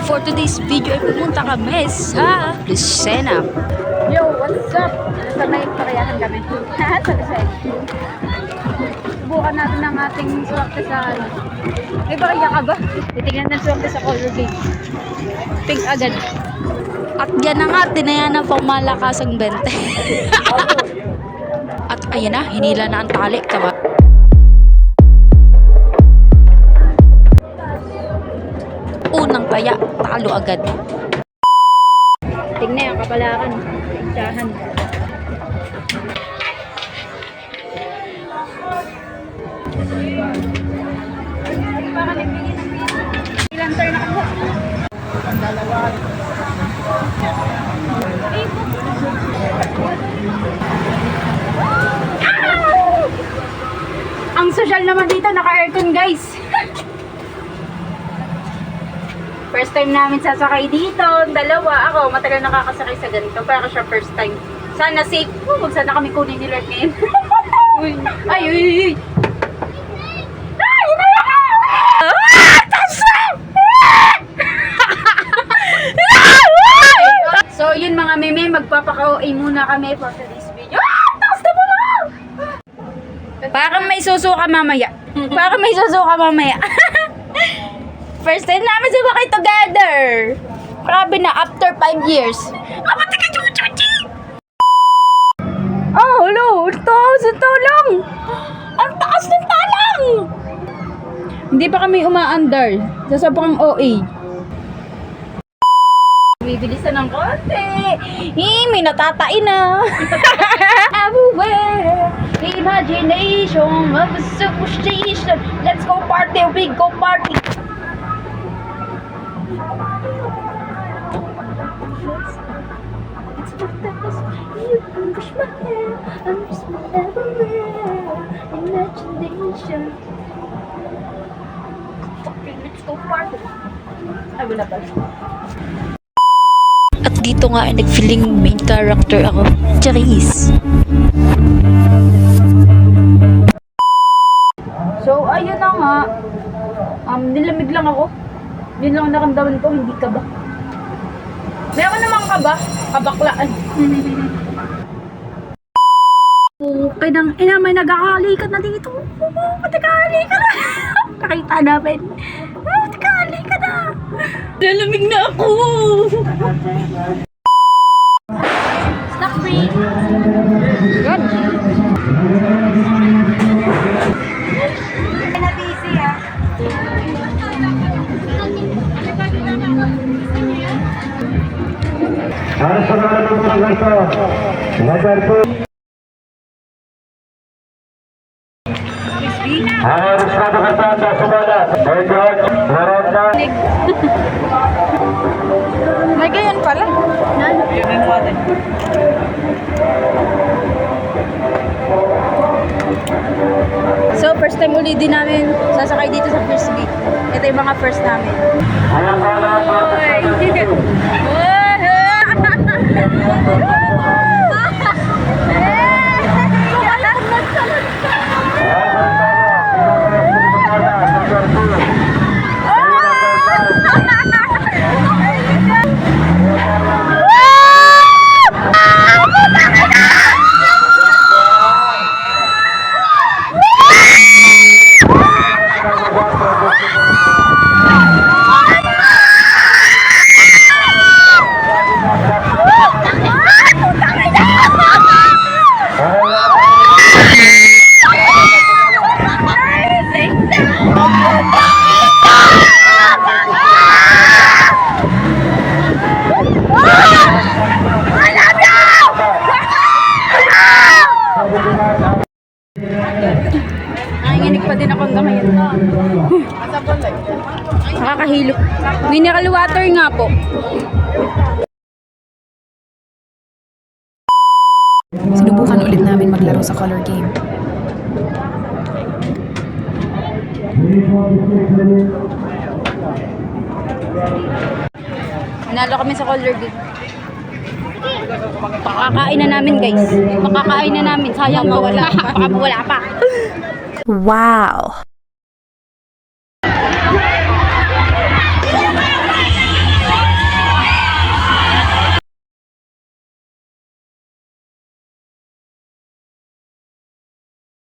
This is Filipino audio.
For today's video ay pumunta kami sa Lucena. Yo, what's up? Sa may pakayahan kami. Sa Lucena. Subukan natin ang ating swerte sa may bakaya ka ba? Titingnan ng swerte sa color game. Pink agad. At yan na nga, tinaya na pang malakasang 20. At ayan na, hinila na ang tali. Kaba. Unang taya, talo agad. Tingnan yung kapalakan. Isahan. Ilang turn na ako? Ang dalawa. Ang social naman dito, naka-aircon guys. First time namin sasakay dito, dalawa. Ako, matagal nakakasakay sa ganito. Pero siya first time. Sana safe. Huwag sana kami kunin ni Lord ngayon. Ay, uy, uy, uy. Ay, so, yun mga meme, magpapaka-OA muna kami for today's video. Takas na mo lang! Parang may susuka mamaya. Parang may susuka mamaya. First time namin sumakay together. Grabe na, after 5 years. Kapatid ka, chuchuchi! Oh, hello. Taas ng talang. Ang taas ng talang. Hindi pa kami umaandar. Sa sobrang OA. Bibilisan ng konti. May natatain na. Everywhere. Imagination of a superstition. Let's go party. We go party. It's fantastic. You can push my hair. I'm just everywhere. Imagination. Okay, let's go party. Ay, wala pa. At dito nga ay nag-feeling main character ako. Charis. So, ayun na nga. Nilamig lang ako. Yun lang ang naramdaman ko, hindi ka ba? Meron naman ka ba? Kabaklaan. Okay nang ina, may nag-aalikan na dito. Nag-aalikan na. Nakita namin. Nag-aalikan na. Lalamig na ako. Snack free. Good. Na busy ah. Harus selalu mengatakan, agar harus kata-kata semuanya, baik mereka. May ganyan pala. So, first time ulit din namin sasakay dito sa Frisbee. Ito yung mga first namin. Nanginginig pa din ako hanggang ngayon. Nakakahilo. Mineral water nga po. Sinubukan ulit namin maglaro sa color game. Nanalo kami sa color game. Pakakain na namin guys. Makakain na namin. Sayang mawala. Baka mawala pa. Wow!